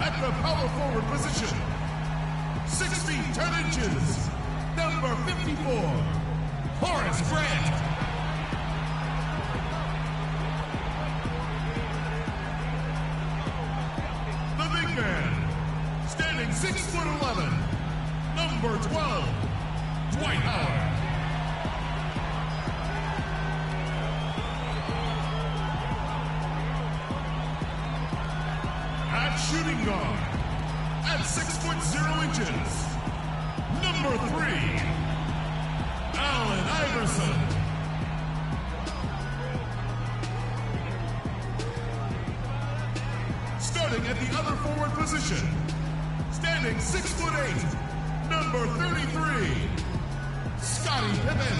At the power forward position, 6 feet 10 inches, number 54, Horace Grant. The big man, standing 6'11", number 12, Dwight Howard. At shooting guard, at 6'0", number 3, Allen Iverson. Starting at the other forward position, standing 6'8", number 33, Scottie Pippen.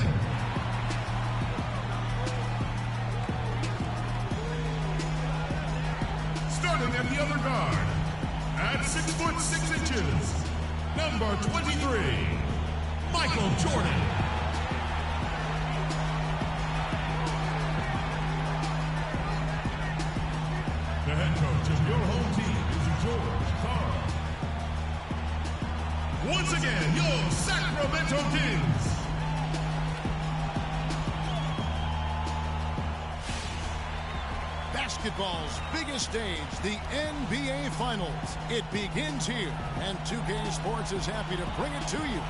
Starting at the other guard, at 6'6", number 23, Michael Jordan. The head coach of your home team is George Karl. Once again, your Sacramento Kings. Basketball's biggest stage, the NBA Finals. It begins here, and 2K Sports is happy to bring it to you.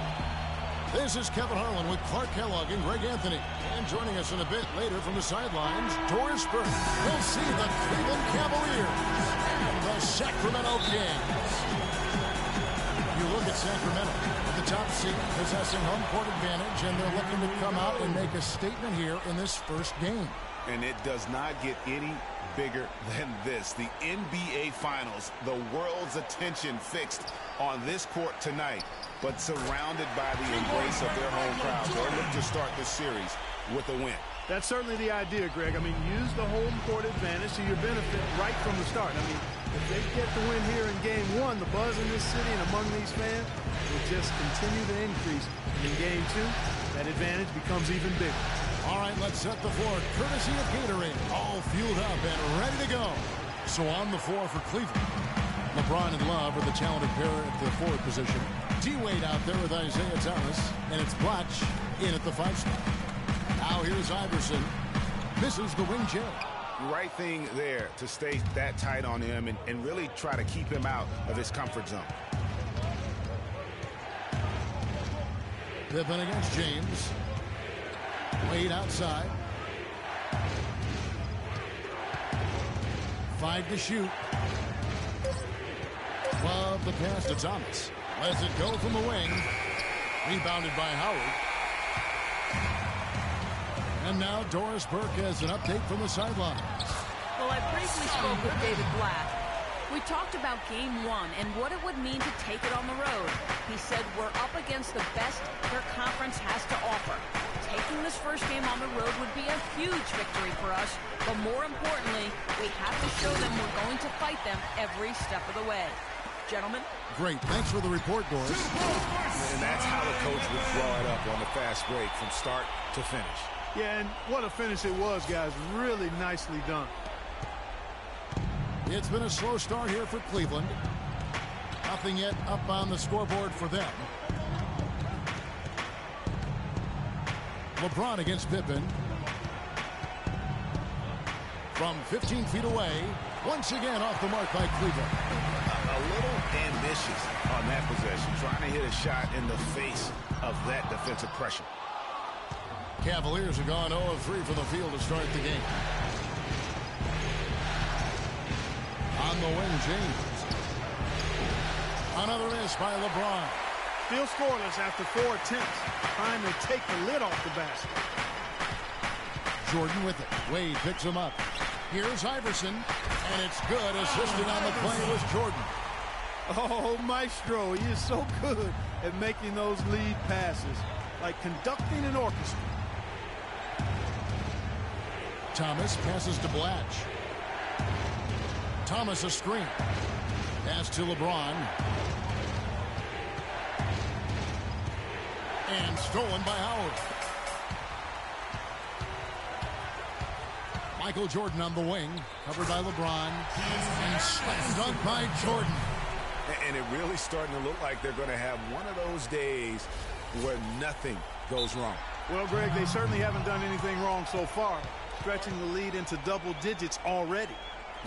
This is Kevin Harlan with Clark Kellogg and Greg Anthony. And joining us in a bit later from the sidelines, Doris Burke. We'll see the Cleveland Cavaliers and the Sacramento Kings. You look at Sacramento at the top seed, possessing home court advantage, and they're looking to come out and make a statement here in this first game. And it does not get any bigger than this. The NBA Finals, the world's attention fixed on this court tonight, but surrounded by the embrace of their home crowd. They'll look to start this series with a win. That's certainly the idea, Greg. I mean, use the home court advantage to your benefit right from the start. I mean, if they get the win here in Game 1, the buzz in this city and among these fans will just continue to increase. And in Game 2, that advantage becomes even bigger. All right, let's set the floor courtesy of Gatorade. All fueled up and ready to go. So on the floor for Cleveland, LeBron and Love are the talented pair at the forward position. D-Wade out there with Isaiah Thomas, and it's Blatch in at the 5 spot. Now here's Iverson. Misses the wing J. Right thing there to stay that tight on him and really try to keep him out of his comfort zone. Pippen against James. Wade outside. 5 to shoot. Love the pass to Thomas. Lets it go from the wing. Rebounded by Howard. And now Doris Burke has an update from the sidelines. Well, I briefly spoke with David Blatt. We talked about Game 1 and what it would mean to take it on the road. He said we're up against the best their conference has to offer. Taking this first game on the road would be a huge victory for us, but more importantly, we have to show them we're going to fight them every step of the way. Gentlemen? Great. Thanks for the report, Doris. And that's how the coach would draw it up on the fast break from start to finish. Yeah, and what a finish it was, guys. Really nicely done. It's been a slow start here for Cleveland. Nothing yet up on the scoreboard for them. LeBron against Pippen. From 15 feet away, once again off the mark by Cleveland. A little ambitious on that possession, trying to hit a shot in the face of that defensive pressure. Cavaliers have gone 0 of 3 from the field to start the game. On the wing, James. Another miss by LeBron. Still scoreless after 4 attempts. Trying to take the lid off the basket. Jordan with it. Wade picks him up. Here's Iverson. And it's good. Assisting on the play was Jordan. Oh, Maestro. He is so good at making those lead passes. Like conducting an orchestra. Thomas passes to Blatch. Thomas a screen. Pass to LeBron. And stolen by Howard. Michael Jordan on the wing. Covered by LeBron. And slam dunk by Jordan. And it really starting to look like they're going to have one of those days where nothing goes wrong. Well, Greg, they certainly haven't done anything wrong so far, stretching the lead into double digits already.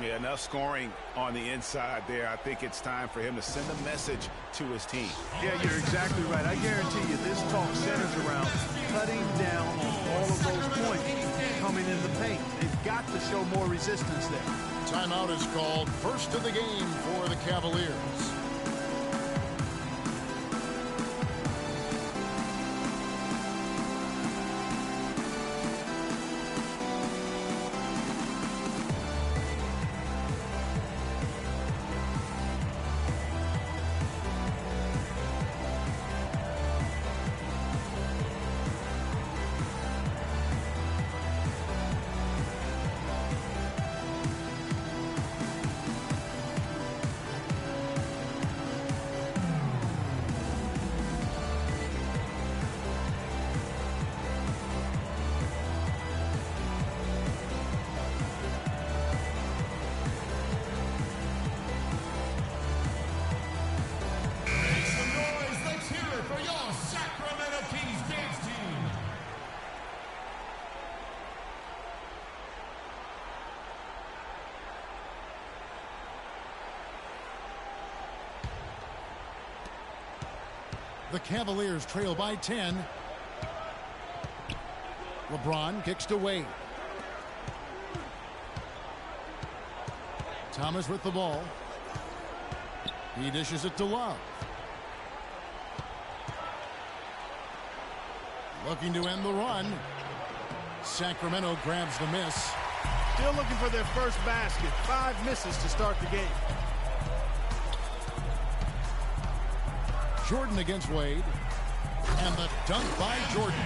Yeah, enough scoring on the inside there. I think it's time for him to send a message to his team. Yeah, you're exactly right. I guarantee you this talk centers around cutting down on all of those points coming in the paint. They've got to show more resistance there. Timeout is called. First of the game for the Cavaliers. The Cavaliers trail by 10. LeBron kicks to Wade. Thomas with the ball. He dishes it to Love. Looking to end the run. Sacramento grabs the miss. Still looking for their first basket. 5 misses to start the game. Jordan against Wade. And the dunk by Jordan.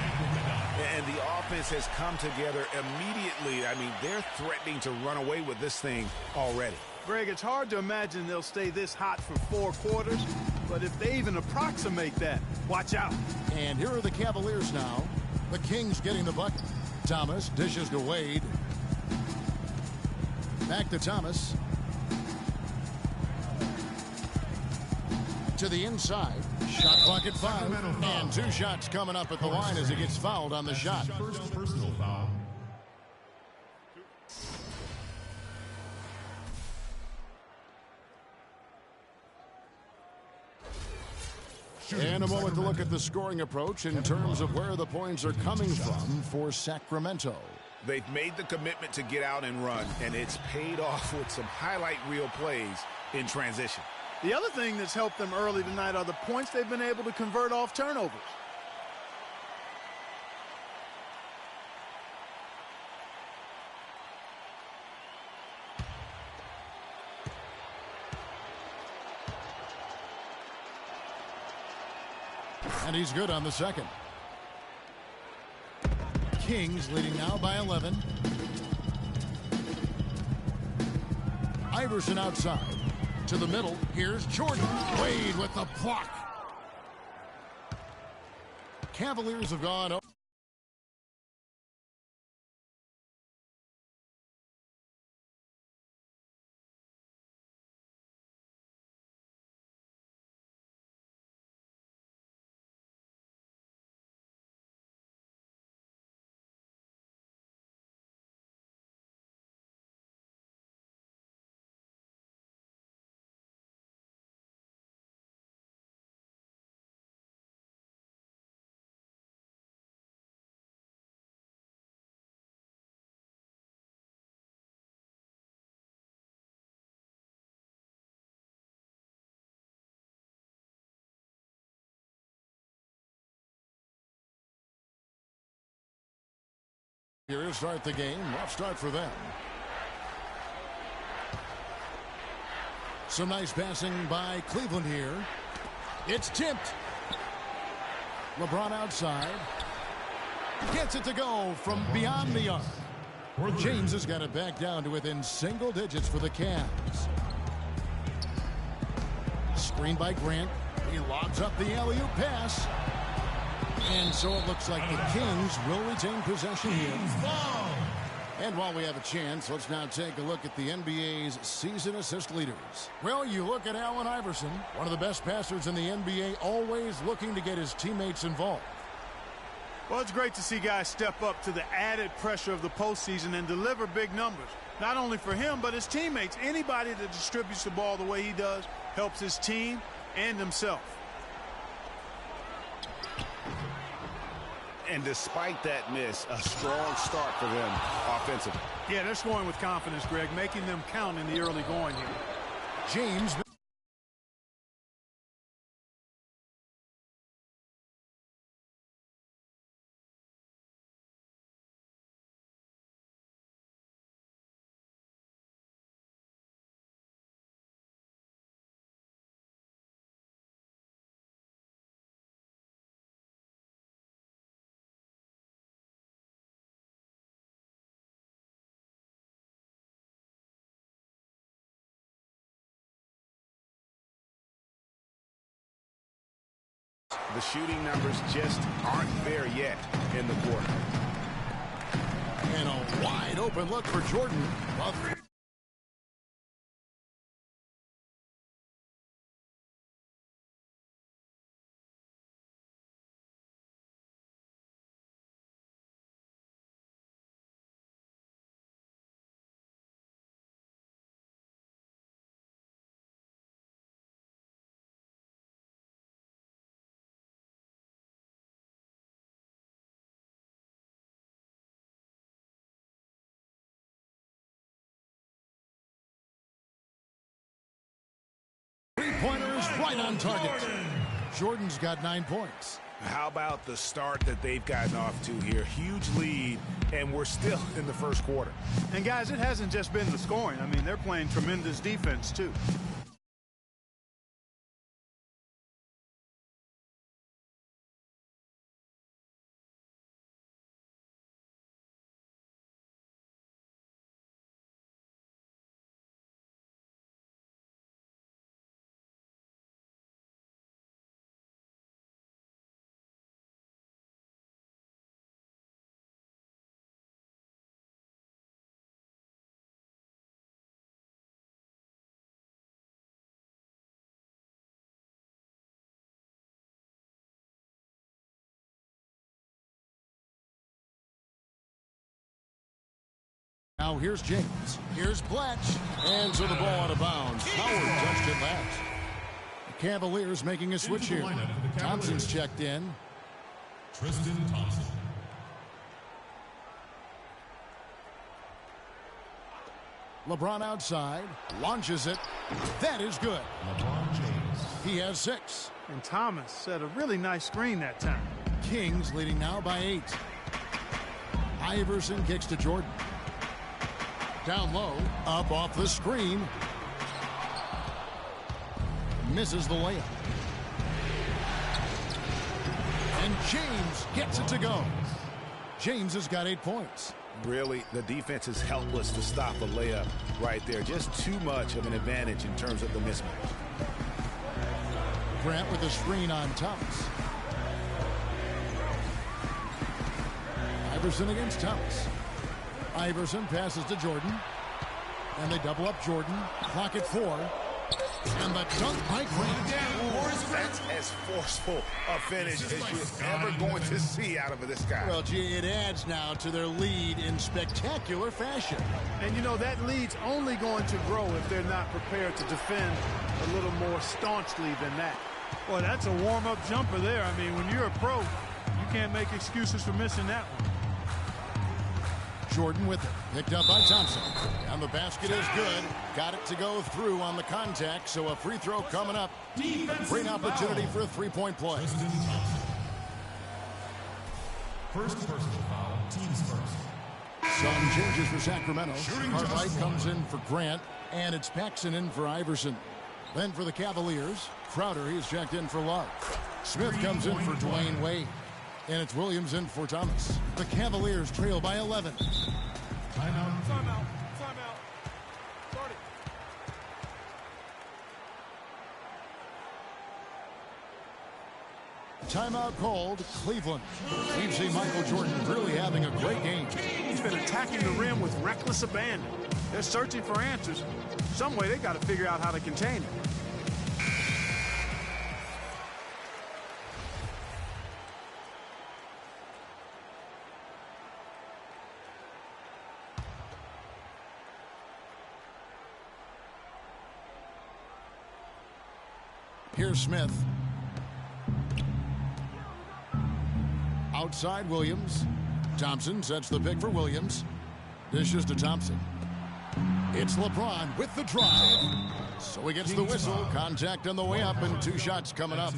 And the offense has come together immediately. I mean, they're threatening to run away with this thing already. Greg, it's hard to imagine they'll stay this hot for 4 quarters, but if they even approximate that, watch out. And here are the Cavaliers now. The Kings getting the bucket. Thomas dishes to Wade. Back to Thomas. To the inside. Shot clock at 5. And 2 shots coming up at the line as he gets fouled on the shot. First personal foul. And a moment to look at the scoring approach in terms of where the points are coming from for Sacramento. They've made the commitment to get out and run, and it's paid off with some highlight reel plays in transition. The other thing that's helped them early tonight are the points they've been able to convert off turnovers. And he's good on the second. Kings leading now by 11. Iverson outside. To the middle. Here's Jordan. Wade with the block. Cavaliers have gone up. Here to start the game. Rough start for them. Some nice passing by Cleveland here. It's tipped. LeBron outside. Gets it to go from beyond the arc. James has got it back down to within single digits for the Cavs. Screen by Grant. He lobs up the alley-oop pass. And so it looks like the Kings will retain possession here. And while we have a chance, let's now take a look at the NBA's season assist leaders. Well, you look at Allen Iverson, one of the best passers in the NBA, always looking to get his teammates involved. Well, it's great to see guys step up to the added pressure of the postseason and deliver big numbers. Not only for him, but his teammates. Anybody that distributes the ball the way he does helps his team and himself. And despite that miss, a strong start for them offensively. Yeah, they're scoring with confidence, Greg, making them count in the early going here. James. The shooting numbers just aren't there yet in the quarter. And a wide open look for Jordan. Three-pointers right on target. Jordan's got 9 points. How about the start that they've gotten off to here? Huge lead, and we're still in the first quarter. And, guys, it hasn't just been the scoring. I mean, they're playing tremendous defense, too. Now here's James. Here's Blatch. And so the ball out of bounds. Howard touched it last. The Cavaliers making a switch here. Thompson's checked in. Tristan Thompson. LeBron outside. Launches it. That is good. LeBron James. He has 6. And Thomas set a really nice screen that time. Kings leading now by 8. Iverson kicks to Jordan. Down low, up off the screen. Misses the layup. And James gets it to go. James has got 8 points. Really, the defense is helpless to stop a layup right there. Just too much of an advantage in terms of the mismatch. Grant with the screen on Thomas. Iverson against Thomas. Iverson passes to Jordan. And they double up Jordan. Clock at 4. And the dunk by Grant. That's as forceful a finish as you're ever going to see out of this guy. Well, gee, it adds now to their lead in spectacular fashion. And, you know, that lead's only going to grow if they're not prepared to defend a little more staunchly than that. Boy, that's a warm-up jumper there. I mean, when you're a pro, you can't make excuses for missing that one. Jordan with it. Picked up by Thompson. And the basket is good. Got it to go through on the contact, so a free throw coming up. Great opportunity for a three-point play. First personal foul, teams first. Some changes for Sacramento. Cartwright comes in for Grant, and it's Paxson in for Iverson. Then for the Cavaliers, Crowder, he's checked in for Love. Smith comes in for Dwayne Wade. And it's Williams in for Thomas. The Cavaliers trail by 11. Timeout. Timeout. Timeout. Start it. timeout called, Cleveland. We've seen Michael Jordan really having a great game. He's been attacking the rim with reckless abandon. They're searching for answers. Some way they got to figure out how to contain him. Here's Smith. Outside Williams. Thompson sets the pick for Williams. Dishes to Thompson. It's LeBron with the drive. So he gets the whistle. Contact on the way up and 2 shots coming up.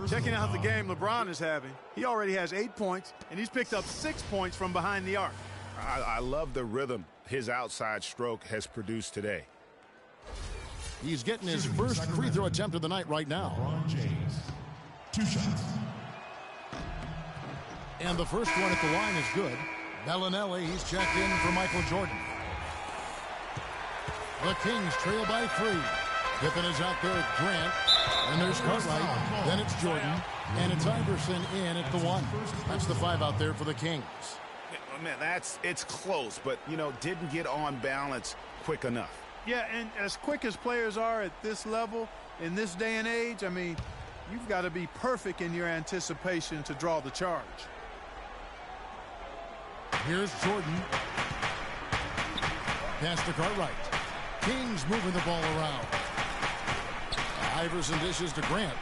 Checking out the game LeBron is having. He already has 8 points, and he's picked up 6 points from behind the arc. I love the rhythm his outside stroke has produced today. He's getting his first free throw attempt of the night right now. LeBron James. 2 shots. And the first one at the line is good. Bellinelli, he's checked in for Michael Jordan. The Kings trail by 3. Pippen is out there at Grant. And there's Cartwright. Then it's Jordan. And it's Iverson in at the 1. That's the 5 out there for the Kings. Man, it's close, but, didn't get on balance quick enough. Yeah, and as quick as players are at this level, in this day and age, I mean, you've got to be perfect in your anticipation to draw the charge. Here's Jordan. Pass to Cartwright. Kings moving the ball around. Iverson dishes to Grant.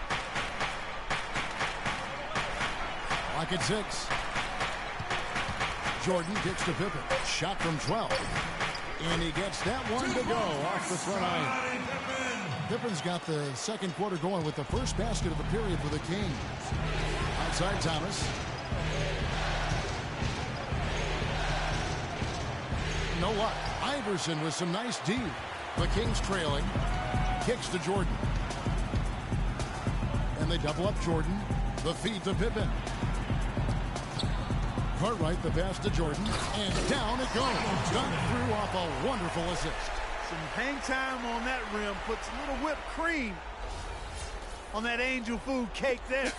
Clock at 6. Jordan kicks to Pippen. Shot from 12. And he gets that one to go off the front line. Pippen's got the second quarter going with the first basket of the period for the Kings. Outside Thomas. You know what? Iverson with some nice D. The Kings trailing. Kicks to Jordan. And they double up Jordan. The feed to Pippen. Cartwright, the pass to Jordan, and down it goes. Done through off a wonderful assist. Some hang time on that rim puts a little whipped cream on that angel food cake there.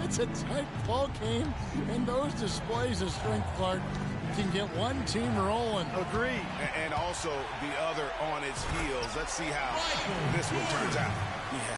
It's a tight ball game, and those displays of strength, Clark, can get one team rolling. Agreed. And also the other on its heels. Let's see how this one turns out. Yeah.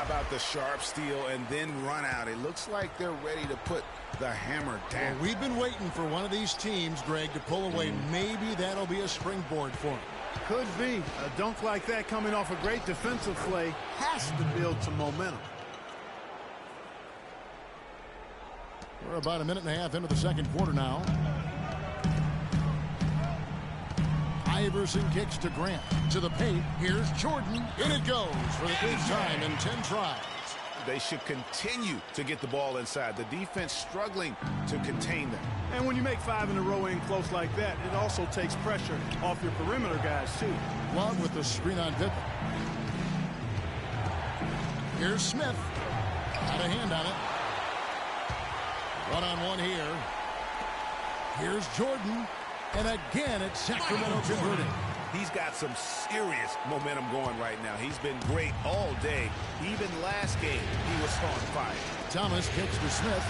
about the sharp steal and then run out? It looks like they're ready to put the hammer down. Well, we've been waiting for one of these teams, Greg, to pull away. Maybe that'll be a springboard for them. Could be. A dunk like that coming off a great defensive play has to build some momentum. We're about a minute and a half into the second quarter now. Iverson kicks to Grant. To the paint. Here's Jordan. In it goes for the first time in 10 tries. They should continue to get the ball inside. The defense struggling to contain them. And when you make 5 in a row in close like that, it also takes pressure off your perimeter guys, too. Love with the screen on Pippen. Here's Smith. Got a hand on it. One-on-one here. Here's Jordan. And again, it's Sacramento converting. He's got some serious momentum going right now. He's been great all day. Even last game, he was on fire. Thomas kicks to Smith.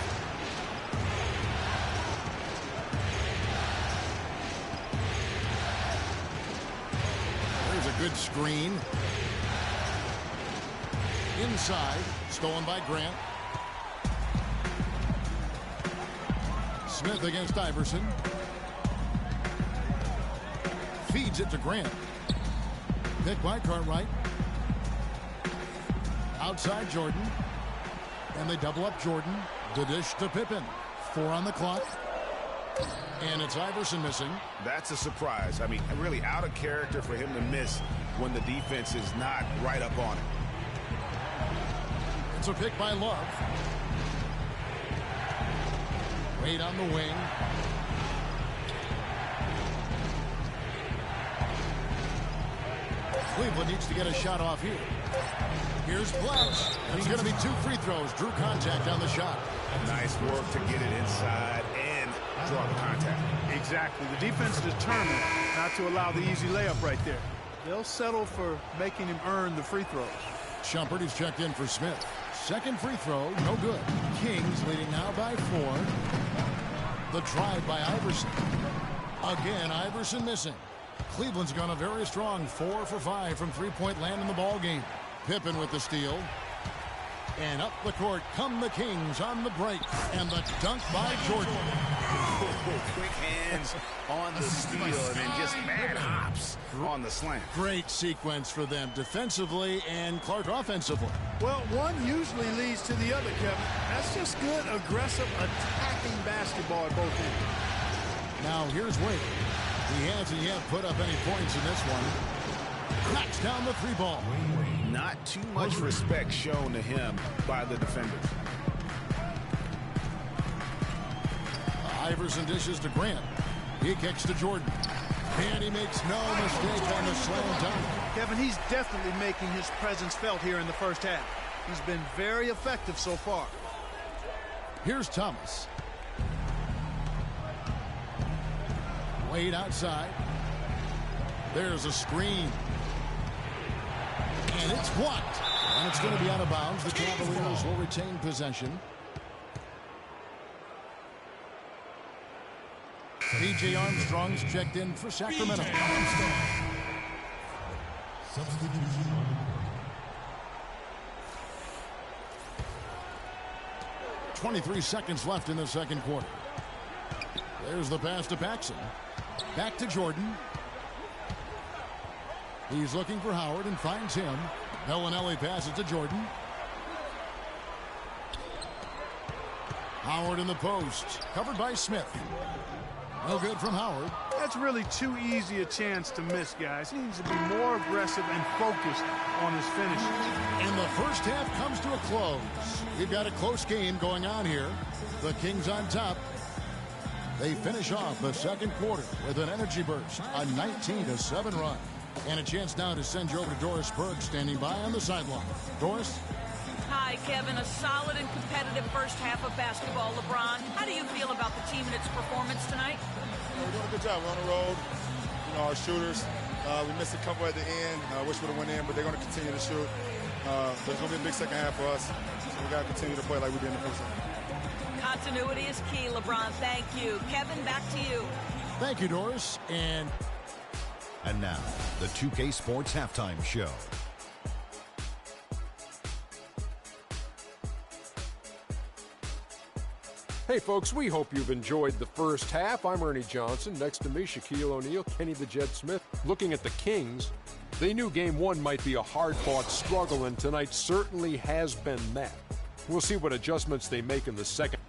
There's a good screen. Inside, stolen by Grant. Smith against Iverson. Feeds it to Grant. Picked by Cartwright. Outside Jordan. And they double up Jordan. The dish to Pippen. 4 on the clock. And it's Iverson missing. That's a surprise. I mean, really out of character for him to miss when the defense is not right up on it. It's a pick by Love. Wade on the wing. Cleveland needs to get a shot off here. Here's Blatch. He's going to be 2 free throws. Drew contact on the shot. Nice work to get it inside and draw the contact. Exactly. The defense is determined not to allow the easy layup right there. They'll settle for making him earn the free throws. Shumpert is checked in for Smith. Second free throw, no good. Kings leading now by 4. The drive by Iverson. Again, Iverson missing. Cleveland's gone a very strong 4 for 5 from three-point land in the ball game. Pippen with the steal. And up the court come the Kings on the break. And the dunk by Jordan. Quick hands on the steal and then just mad hops on the slam. Great sequence for them defensively and Clark offensively. Well, one usually leads to the other, Kevin. That's just good, aggressive, attacking basketball at both ends. Now here's Wade. He hasn't yet put up any points in this one. Cracks down the 3-ball. Not too much respect shown to him by the defenders. Iverson dishes to Grant. He kicks to Jordan. And he makes no mistake on the slam dunk. Kevin, he's definitely making his presence felt here in the first half. He's been very effective so far. Here's Thomas. Wade outside. There's a screen. And it's blocked. And it's going to be out of bounds. The Cavaliers will retain possession. B.J. Armstrong's checked in for Sacramento. 23 seconds left in the second quarter. There's the pass to Paxson. Back to Jordan. He's looking for Howard and finds him. Bellinelli passes to Jordan. Howard in the post. Covered by Smith. No good from Howard. That's really too easy a chance to miss, guys. He needs to be more aggressive and focused on his finish. And the first half comes to a close. We've got a close game going on here. The Kings on top. They finish off the second quarter with an energy burst, a 19-7 run. And a chance now to send you over to Doris Berg, standing by on the sideline. Doris? Hi, Kevin. A solid and competitive first half of basketball. LeBron, how do you feel about the team and its performance tonight? We're doing a good job. We're on the road. You know, our shooters, we missed a couple at the end. I wish we would have went in, but they're going to continue to shoot. There's going to be a big second half for us, so we got to continue to play like we did in the first half. Continuity is key, LeBron. Thank you. Kevin, back to you. Thank you, Doris. And now, the 2K Sports Halftime Show. Hey, folks, we hope you've enjoyed the first half. I'm Ernie Johnson. Next to me, Shaquille O'Neal, Kenny the Jet Smith. Looking at the Kings, they knew Game 1 might be a hard-fought struggle, and tonight certainly has been that. We'll see what adjustments they make in the second.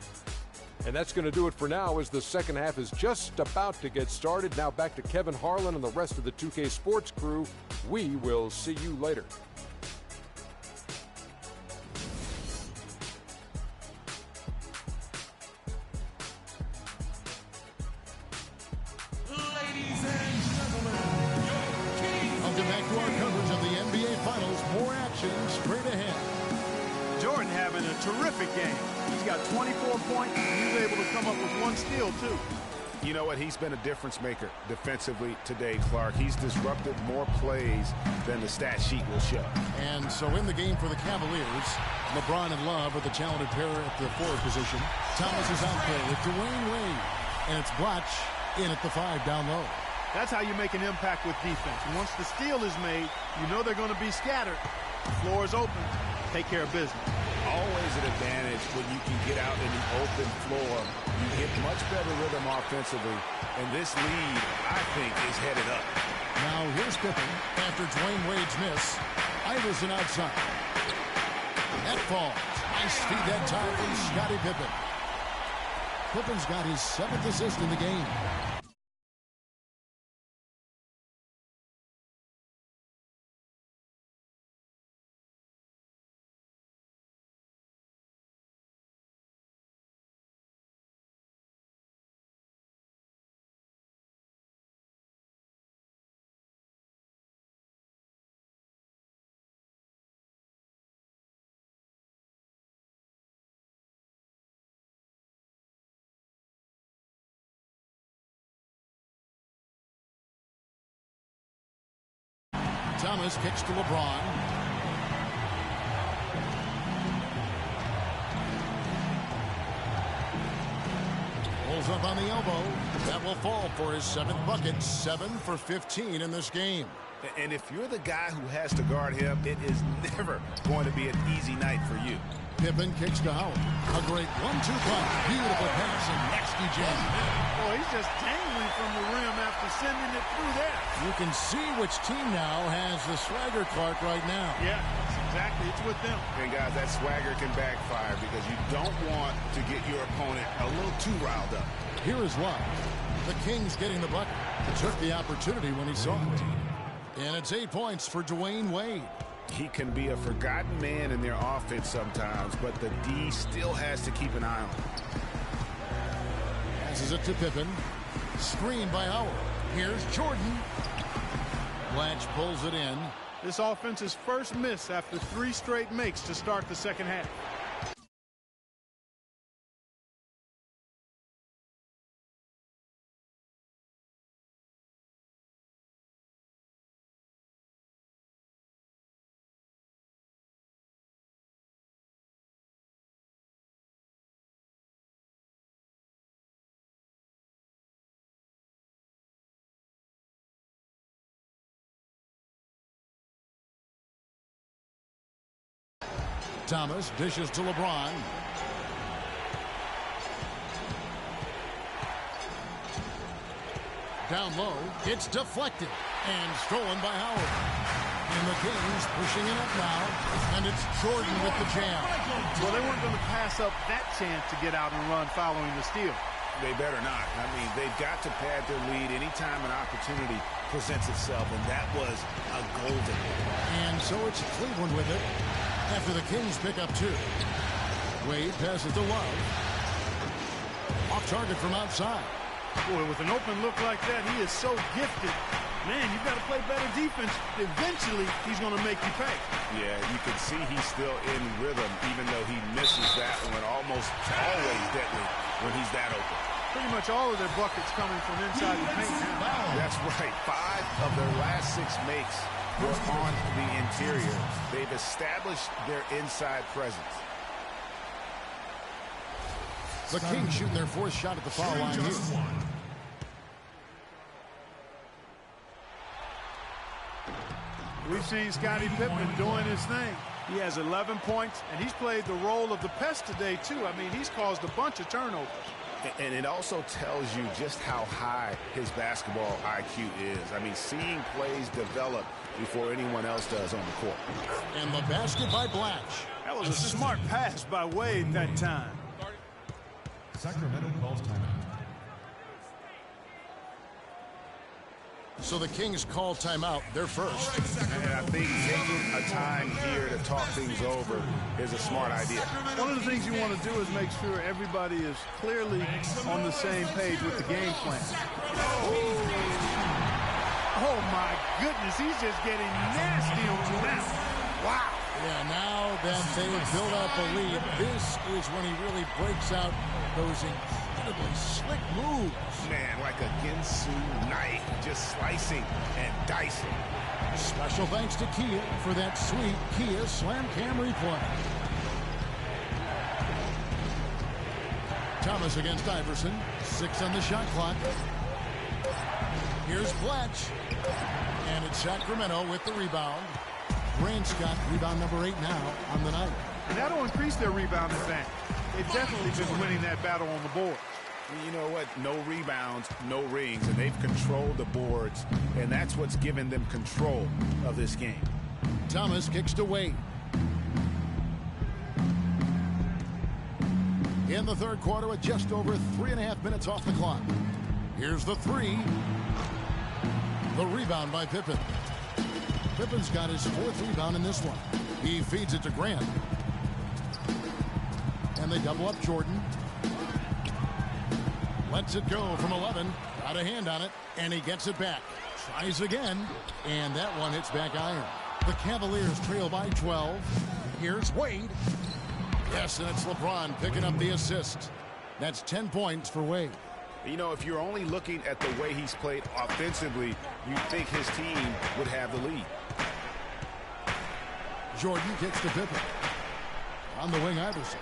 And that's going to do it for now, as the second half is just about to get started. Now back to Kevin Harlan and the rest of the 2K Sports crew. We will see you later. Back to our coverage of the NBA Finals. More action straight ahead. Jordan having a terrific game. He's got 24 points, and he's able to come up with 1 steal, too. You know what? He's been a difference maker defensively today, Clark. He's disrupted more plays than the stat sheet will show. And so in the game for the Cavaliers, LeBron and Love are the talented pair at the forward position. Thomas is out there with Dwayne Wade. And it's Blatch in at the 5 down low. That's how you make an impact with defense. And once the steal is made, you know they're going to be scattered. The floor is open. Take care of business. Always an advantage when you can get out in the open floor. You get much better rhythm offensively. And this lead, I think, is headed up. Now here's Pippen after Dwayne Wade's miss. Iverson outside. That falls. Nice feed that time from Scottie Pippen. Pippen's got his 7th assist in the game. Thomas kicks to LeBron. Pulls up on the elbow. That will fall for his 7th bucket. 7 for 15 in this game. And if you're the guy who has to guard him, it is never going to be an easy night for you. Pippen kicks to Howard. A great 1-2 punch. Beautiful pass and nasty jam. Oh, he's just dangling from the rim after sending it through there. You can see which team now has the swagger, Clark, right now. Yeah, that's exactly. It's with them. And, guys, that swagger can backfire because you don't want to get your opponent a little too riled up. Here is Love. The Kings getting the bucket. Took the opportunity when he saw it. And it's 8 points for Dwayne Wade. He can be a forgotten man in their offense sometimes, but the D still has to keep an eye on him. Passes it to Pippen. Screened by Howard. Here's Jordan. Blatch pulls it in. This offense's first miss after 3 straight makes to start the second half. Thomas dishes to LeBron. Down low, it's deflected and stolen by Howard. And the Kings pushing it up now, and it's Jordan with the jam. Well, they weren't going to pass up that chance to get out and run following the steal. They better not. I mean, they've got to pad their lead anytime an opportunity presents itself, and that was a golden one. And so it's Cleveland with it after the Kings pick up 2. Wade passes to Love. Off target from outside. Boy, with an open look like that, he is so gifted. Man, you've got to play better defense. Eventually, he's going to make you pay. Yeah, you can see he's still in rhythm, even though he misses that one almost always deadly when he's that open. Pretty much all of their buckets coming from inside the paint now. That's right. 5 of their last 6 makes were on the interior. They've established their inside presence. The Kings shooting their 4th shot at the foul line here. We've seen Scottie Pippen doing his thing. He has 11 points, and he's played the role of the pest today, too. I mean, he's caused a bunch of turnovers. And it also tells you just how high his basketball IQ is. I mean, seeing plays develop before anyone else does on the court. And the basket by Blatch. That was a smart pass by Wade that time. Sacramento calls timeout. So the Kings call timeout. They're first. And I think taking a time here to talk things over is a smart idea. One of the things you want to do is make sure everybody is clearly on the same page with the game plan. Oh, my goodness. He's just getting nasty on that. Wow. Yeah, now that they build up a lead, this is when he really breaks out those incredibly slick moves. Man, like a Ginsu knife, just slicing and dicing. Special thanks to Kia for that sweet Kia Slam Cam replay. Thomas against Iverson. 6 on the shot clock. Here's Blatch. And it's Sacramento with the rebound. Grant's got rebound number 8 now on the night. And that'll increase their rebound advantage. They've definitely been winning that battle on the board. You know what? No rebounds, no rings, and they've controlled the boards, and that's what's given them control of this game. Thomas kicks to Wade. In the third quarter with just over 3.5 minutes off the clock. Here's the three. The rebound by Pippen. Pippen's got his 4th rebound in this one. He feeds it to Grant. And they double up Jordan. Lets it go from 11. Got a hand on it, and he gets it back. Tries again, and that one hits back iron. The Cavaliers trail by 12. Here's Wade. Yes, and it's LeBron picking up the assist. That's 10 points for Wade. You know, if you're only looking at the way he's played offensively, you'd think his team would have the lead. Jordan kicks to Pippen. On the wing, Iverson.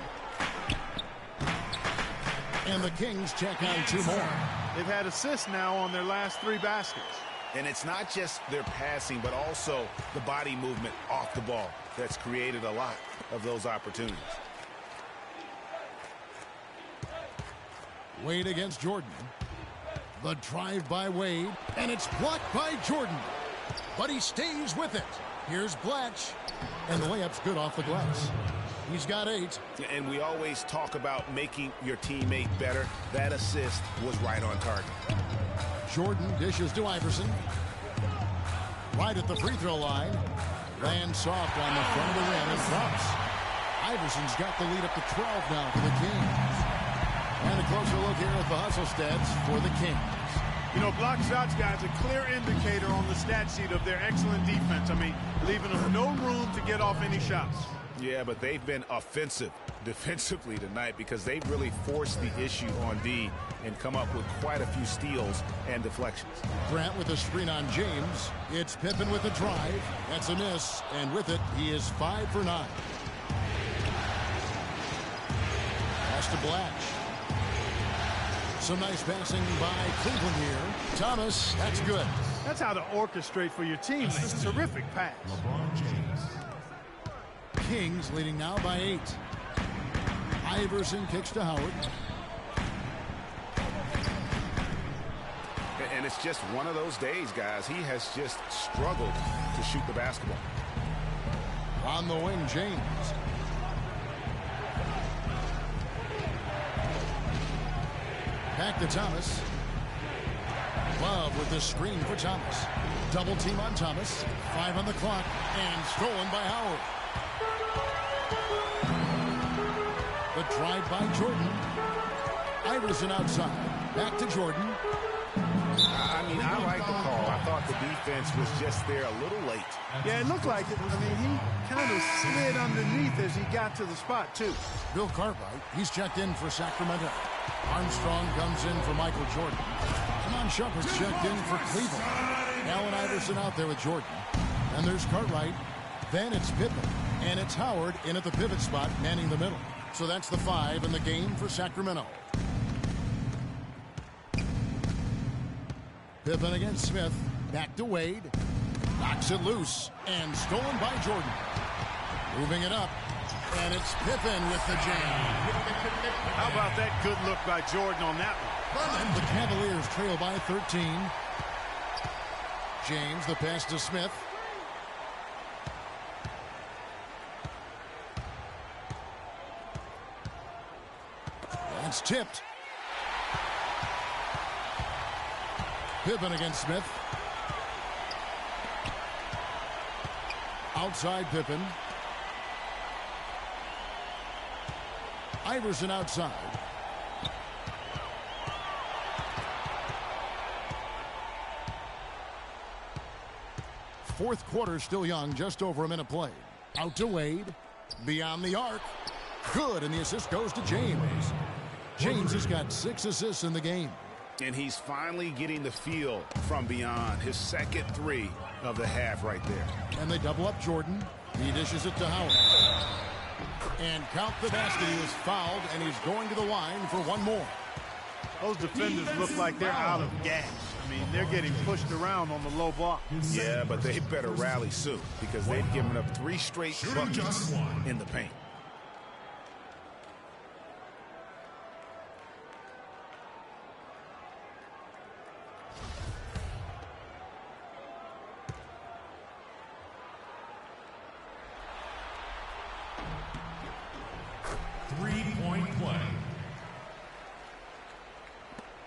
And the Kings check out 2 more. They've had assists now on their last 3 baskets. And it's not just their passing, but also the body movement off the ball that's created a lot of those opportunities. Wade against Jordan. The drive by Wade, and it's blocked by Jordan. But he stays with it. Here's Blatch, and the layup's good off the glass. He's got 8. And we always talk about making your teammate better. That assist was right on target. Jordan dishes to Iverson. Right at the free throw line. Lands soft on the front of the rim and drops. Iverson's got the lead up to 12 now for the Kings. And a closer look here at the hustle stats for the Kings. You know, block shots, guys, a clear indicator on the stat sheet of their excellent defense. I mean, leaving them no room to get off any shots. Yeah, but they've been offensive defensively tonight because they've really forced the issue on D and come up with quite a few steals and deflections. Grant with a screen on James. It's Pippen with a drive. That's a miss, and with it, he is 5 for 9. Pass to Blatch. Some nice passing by Cleveland here. Thomas, that's good. That's how to orchestrate for your teammates. Terrific pass. LeBron James. Kings leading now by 8. Iverson kicks to Howard. And it's just one of those days, guys. He has just struggled to shoot the basketball. On the wing, James. Back to Thomas. Love with the screen for Thomas. Double team on Thomas. 5 on the clock, and stolen by Howard. The drive by Jordan. Iverson outside. Back to Jordan. I mean, I like the call. I thought the defense was just there a little late. Yeah, it looked like it. I mean, he kind of slid underneath as he got to the spot, too. Bill Cartwright, he's checked in for Sacramento. Armstrong comes in for Michael Jordan. Amon Shumpert's checked in for Cleveland. Allen Iverson out there with Jordan. And there's Cartwright. Then it's Pippen. And it's Howard in at the pivot spot, manning the middle. So that's the 5 in the game for Sacramento. Pippen against Smith. Back to Wade. Knocks it loose. And stolen by Jordan. Moving it up. And it's Pippen with the jam. How about that good look by Jordan on that one? And the Cavaliers trail by 13. James, the pass to Smith. That's tipped. Pippen against Smith. Outside Pippen. Iverson outside. Fourth quarter still young, just over a minute played. Out to Wade. Beyond the arc. Good, and the assist goes to James. James has got 6 assists in the game. And he's finally getting the feel from beyond. His second 3 of the half right there. And they double up Jordan. He dishes it to Howard. And count the basket. He was fouled, and he's going to the line for one more. Those defenders look like they're out of gas. I mean, they're getting pushed around on the low block. Yeah, but they better rally soon because they've given up 3 straight buckets in the paint.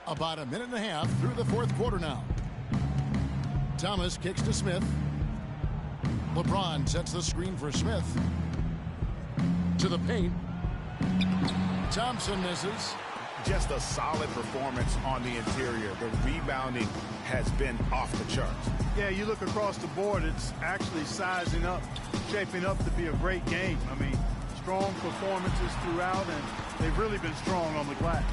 About a minute and a half through the fourth quarter now. Thomas kicks to Smith. LeBron sets the screen for Smith. To the paint. Thompson misses. Just a solid performance on the interior. The rebounding has been off the charts. Yeah, you look across the board, it's actually sizing up, shaping up to be a great game. I mean, strong performances throughout, and they've really been strong on the glass.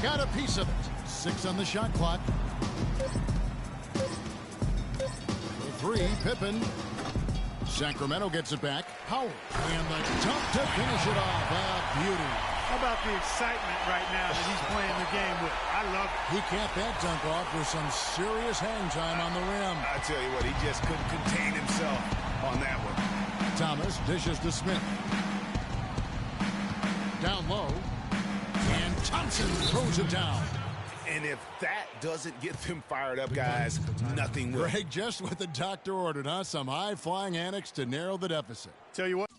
Got a piece of it. 6 on the shot clock. For 3, Pippen. Sacramento gets it back. Howard. And the dunk to finish it off. A beauty. How about the excitement right now that he's playing the game with? I love it. He capped that dunk off with some serious hang time on the rim. I tell you what, he just couldn't contain himself on that one. Thomas dishes to Smith. Down low. And Thompson throws it down. And if that doesn't get them fired up, guys, nothing will. Greg, just what the doctor ordered, huh? Some high-flying annex to narrow the deficit. Tell you what.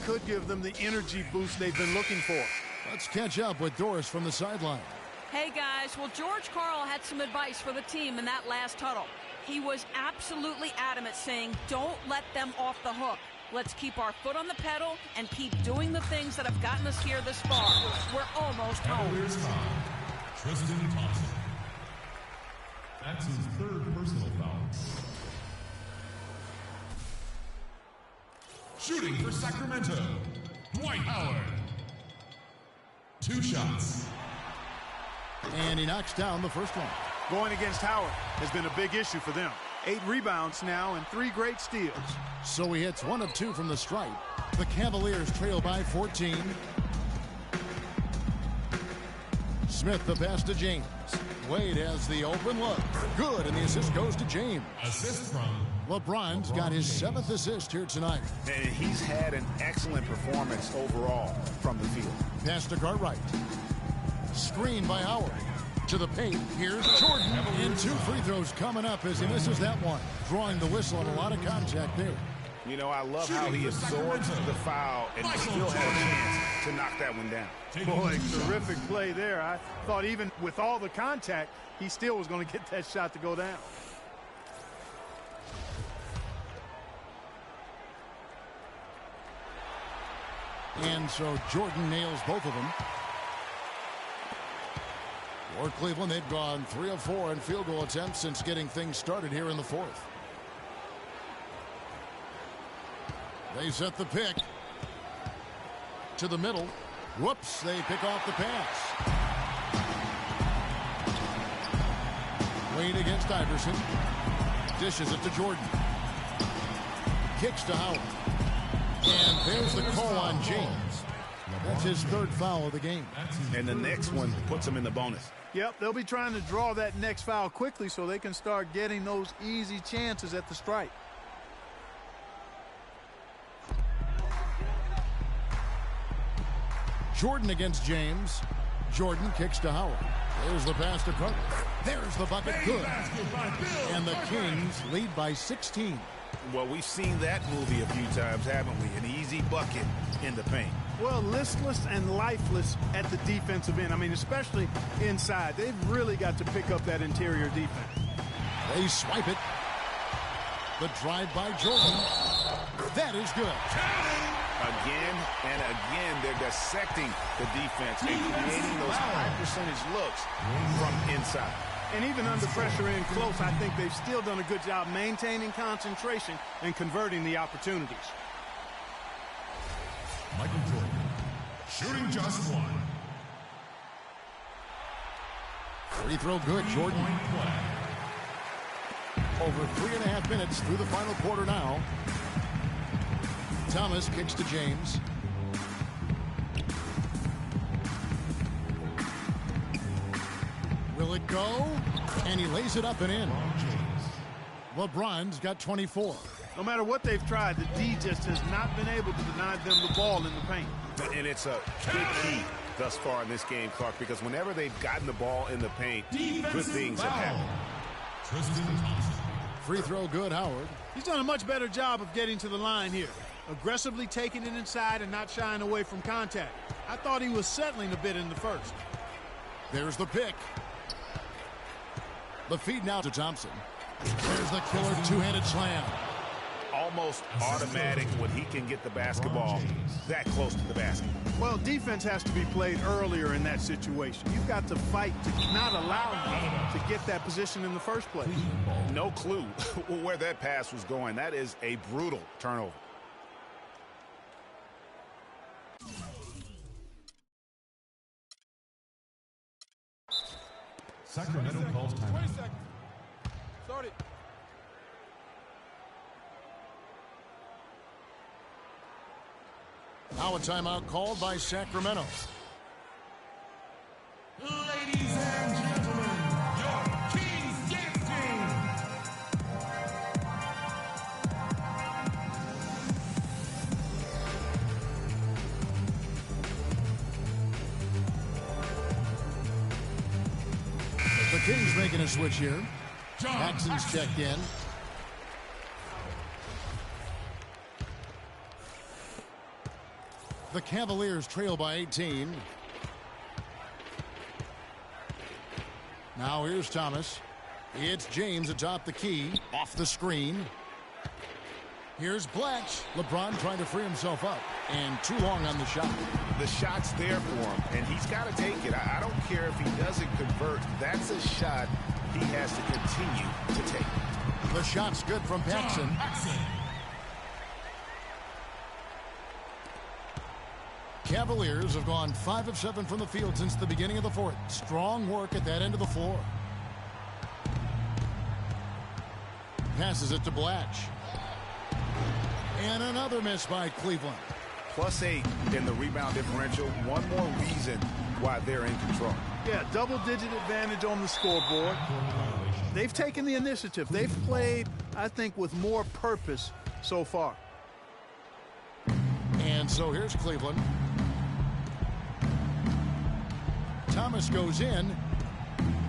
could give them the energy boost they've been looking for. Let's catch up with Doris from the sideline. Hey, guys. Well, George Karl had some advice for the team in that last huddle. He was absolutely adamant, saying, don't let them off the hook. Let's keep our foot on the pedal and keep doing the things that have gotten us here this far. We're almost home. Cavaliers foul. Tristan Thompson. That's his third personal foul. Shooting for Sacramento, Dwight Howard. 2 shots. And he knocks down the first one. Going against Howard has been a big issue for them. 8 rebounds now and 3 great steals. So he hits 1 of 2 from the stripe. The Cavaliers trail by 14. Smith the pass to James. Wade has the open look. Good, and the assist goes to James. Assist from LeBron's got his 7th assist here tonight. And he's had an excellent performance overall from the field. Pass to Cartwright. Screen by Howard. To the paint, here's Jordan. And 2 free throws coming up as he misses that one. Drawing the whistle and a lot of contact there. You know, I love how he absorbs the foul and still had a chance to knock that one down. Boy, terrific play there. I thought even with all the contact, he still was going to get that shot to go down. And so Jordan nails both of them. For Cleveland, they've gone 3 of 4 in field goal attempts since getting things started here in the 4th. They set the pick. To the middle. Whoops, they pick off the pass. Wade against Iverson. Dishes it to Jordan. Kicks to Howard. And there's the call on James. That's his 3rd foul of the game. And the next one puts him in the bonus. Yep, they'll be trying to draw that next foul quickly so they can start getting those easy chances at the stripe. Jordan against James. Jordan kicks to Howard. There's the pass to Carter. There's the bucket. Good. And the Kings lead by 16. Well, we've seen that movie a few times, haven't we? An easy bucket in the paint. Well, listless and lifeless at the defensive end. I mean, especially inside. They've really got to pick up that interior defense. They swipe it. The drive by Jordan. That is good. Again and again, they're dissecting the defense and creating those high percentage looks from inside. And even under pressure in close, I think they've still done a good job maintaining concentration and converting the opportunities. Michael Jordan, shooting just 1. Free throw good, Jordan. Over 3.5 minutes through the final quarter now. Thomas kicks to James. Will it go? And he lays it up and in. LeBron's got 24. No matter what they've tried, the D just has not been able to deny them the ball in the paint. And it's a big key thus far in this game, Clark, because whenever they've gotten the ball in the paint, good things have happened. Tristan Thompson. Free throw good, Howard. He's done a much better job of getting to the line here. Aggressively taking it inside and not shying away from contact. I thought he was settling a bit in the first. There's the pick. The feed now to Thompson. There's the killer two-handed slam. Almost automatic when he can get the basketball that close to the basket. Well, defense has to be played earlier in that situation. You've got to fight to not allow him to get that position in the first place. No clue where that pass was going. That is a brutal turnover. Sacramento calls timeout. 20 seconds. Start it. Now a timeout called by Sacramento. Ladies and gentlemen, your Kings dancing. The Kings making a switch here. Jackson's checked in. The Cavaliers trail by 18. Now here's Thomas. It's James atop the key, off the screen. Here's Blatch. LeBron trying to free himself up, and too long on the shot. The shot's there for him, and he's got to take it. I don't care if he doesn't convert. That's a shot he has to continue to take. The shot's good from Paxson. Cavaliers have gone 5 of 7 from the field since the beginning of the fourth. Strong work at that end of the floor. Passes it to Blatch. And another miss by Cleveland. +8 in the rebound differential. One more reason why they're in control. Yeah, double-digit advantage on the scoreboard. They've taken the initiative. They've played, I think, with more purpose so far. And so here's Cleveland. Thomas goes in.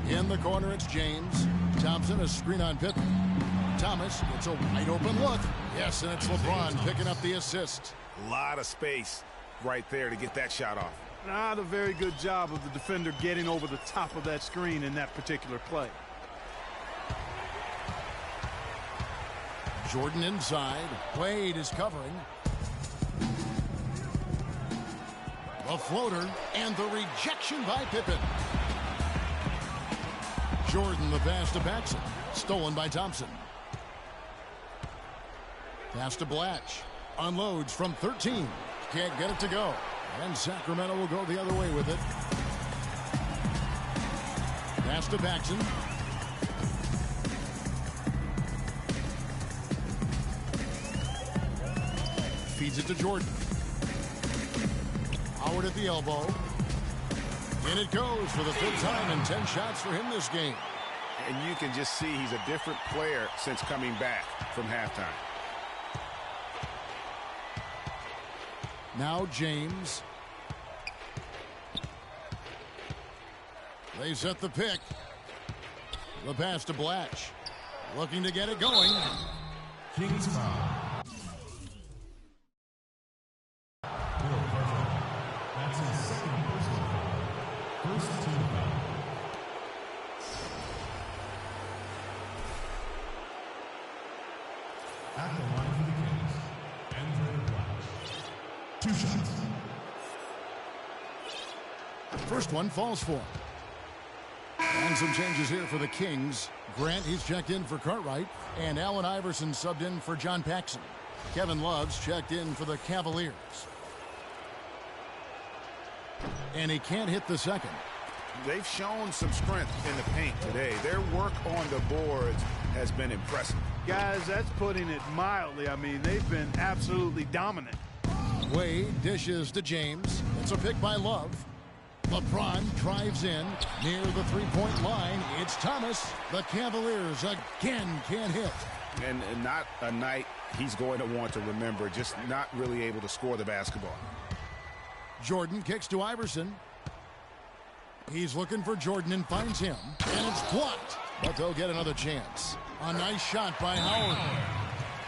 In the corner, it's James. Thompson, a screen on Pippen. Thomas gets a wide open look. Yes, and it's LeBron picking up the assist. A lot of space right there to get that shot off. Not a very good job of the defender getting over the top of that screen in that particular play. Jordan inside. Wade is covering. The floater and the rejection by Pippen. Jordan the pass to Paxson. Stolen by Thompson. Pass to Blatch. Unloads from 13. Can't get it to go. And Sacramento will go the other way with it. Pass to Paxson. Feeds it to Jordan. Howard at the elbow. In it goes for the 5th time and 10 shots for him this game. And you can just see he's a different player since coming back from halftime. Now James. They set the pick. The pass to Blatch. Looking to get it going. Kings foul. That's his second personal foul. First team foul. At the line for the Kings, Andre Blatch. 2 shots. First one falls for him. And some changes here for the Kings. Grant, he's checked in for Cartwright. And Allen Iverson subbed in for John Paxson. Kevin Love's checked in for the Cavaliers. And he can't hit the second. They've shown some strength in the paint today. Their work on the boards has been impressive. Guys, that's putting it mildly. I mean, they've been absolutely dominant. Wade dishes to James. It's a pick by Love. LeBron drives in near the three-point line. It's Thomas. The Cavaliers again can't hit. And not a night he's going to want to remember, just not really able to score the basketball. Jordan kicks to Iverson. He's looking for Jordan and finds him. And it's blocked. But they'll get another chance. A nice shot by Howard.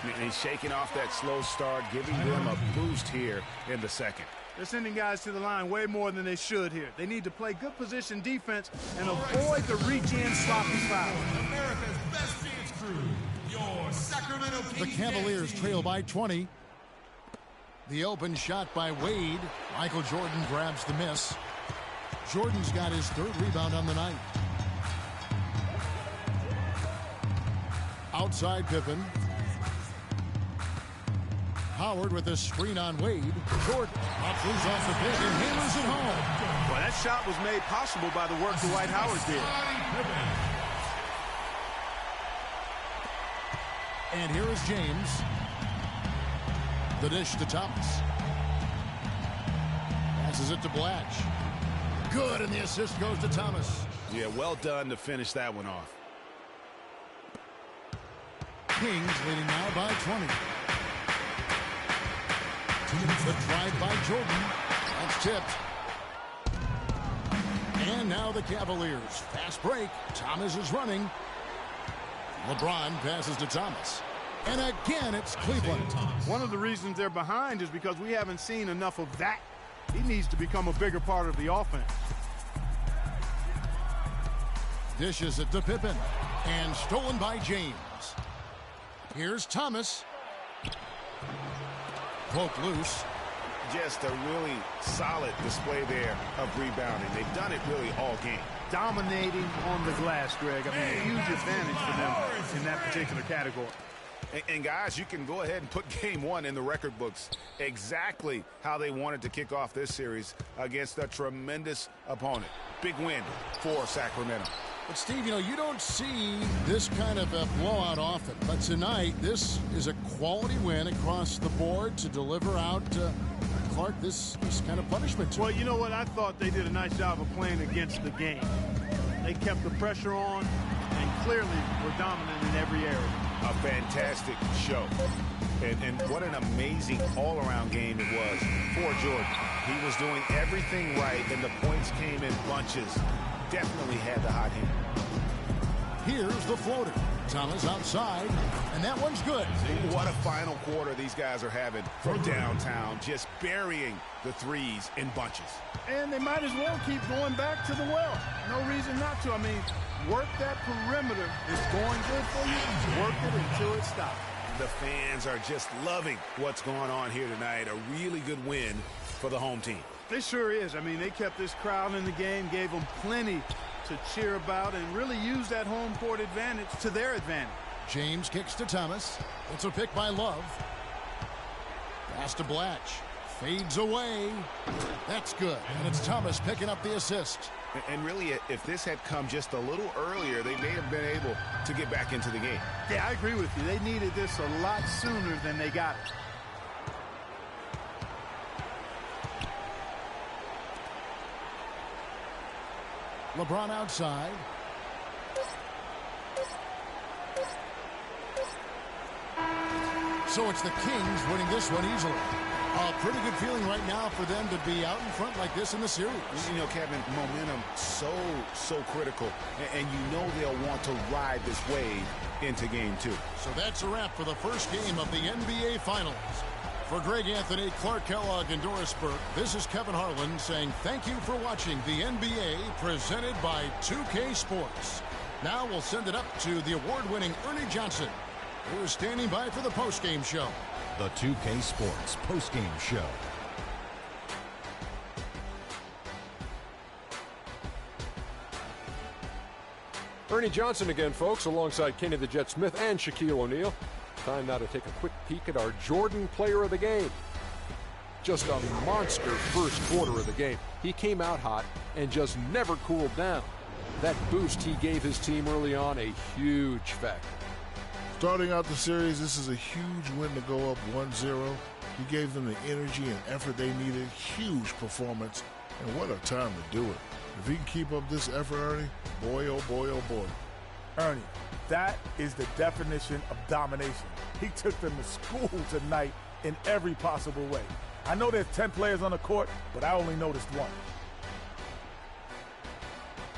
And he's shaking off that slow start, giving them a boost here in the second. They're sending guys to the line way more than they should here. They need to play good position defense and avoid the reach-in sloppy foul. America's best dance crew, your Sacramento Kings. The Cavaliers trail by 20. The open shot by Wade. Michael Jordan grabs the miss. Jordan's got his 3rd rebound on the night. Outside Pippen. Howard with a screen on Wade. Jordan pops loose off the pick and hammers it home. Well, that shot was made possible by the work Dwight Howard did. And here is James. The dish to Thomas. Passes it to Blatch. Good, and the assist goes to Thomas. Yeah, well done to finish that one off. Kings leading now by 20. The drive by Jordan. That's tipped. And now the Cavaliers. Fast break. Thomas is running. LeBron passes to Thomas. And again, it's Cleveland. One of the reasons they're behind is because we haven't seen enough of that. He needs to become a bigger part of the offense. Dishes it to Pippen. And stolen by James. Here's Thomas. Broke loose. Just a really solid display there of rebounding. They've done it really all game. Dominating on the glass, Greg. I mean, a huge advantage for them in that particular category. And guys, you can go ahead and put game one in the record books. Exactly how they wanted to kick off this series against a tremendous opponent. Big win for Sacramento. But, Steve, you know, you don't see this kind of a blowout often. But tonight, this is a quality win across the board to deliver out Clark this kind of punishment. Well, you know what? I thought they did a nice job of playing against the game. They kept the pressure on and clearly were dominant in every area. A fantastic show. And what an amazing all-around game it was for Jordan. He was doing everything right, and the points came in bunches. Definitely had the hot hand. Here's the floater. Thomas outside, and that one's good. What a final quarter these guys are having from downtown, just burying the threes in bunches. And they might as well keep going back to the well. No reason not to. I mean, work that perimeter. It's going good for you. Work it until it stops. The fans are just loving what's going on here tonight. A really good win for the home team. It sure is. I mean, they kept this crowd in the game, gave them plenty to cheer about, and really used that home court advantage to their advantage. James kicks to Thomas. It's a pick by Love. Pass to Blatch. Fades away. That's good. And it's Thomas picking up the assist. And really, if this had come just a little earlier, they may have been able to get back into the game. Yeah, I agree with you. They needed this a lot sooner than they got it. LeBron outside. So it's the Kings winning this one easily. A pretty good feeling right now for them to be out in front like this in the series. You know, Kevin, momentum so critical. And you know they'll want to ride this wave into game two. So that's a wrap for the first game of the NBA Finals. For Greg Anthony, Clark Kellogg, and Doris Burke, this is Kevin Harlan saying thank you for watching the NBA presented by 2K Sports. Now we'll send it up to the award-winning Ernie Johnson, who is standing by for the postgame show. The 2K Sports postgame show. Ernie Johnson again, folks, alongside Kenny the Jet Smith and Shaquille O'Neal. Time now to take a quick peek at our Jordan player of the game. Just a monster first quarter of the game. He came out hot and just never cooled down. That boost he gave his team early on, a huge factor. Starting out the series, this is a huge win to go up 1-0. He gave them the energy and effort they needed. Huge performance, and what a time to do it. If he can keep up this effort, Ernie, boy, oh boy, oh boy. Ernie, that is the definition of domination. He took them to school tonight in every possible way. I know there's 10 players on the court, but I only noticed one.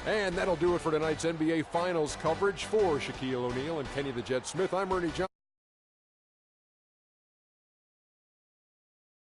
And that'll do it for tonight's NBA Finals coverage. For Shaquille O'Neal and Kenny the Jet Smith, I'm Ernie Johnson.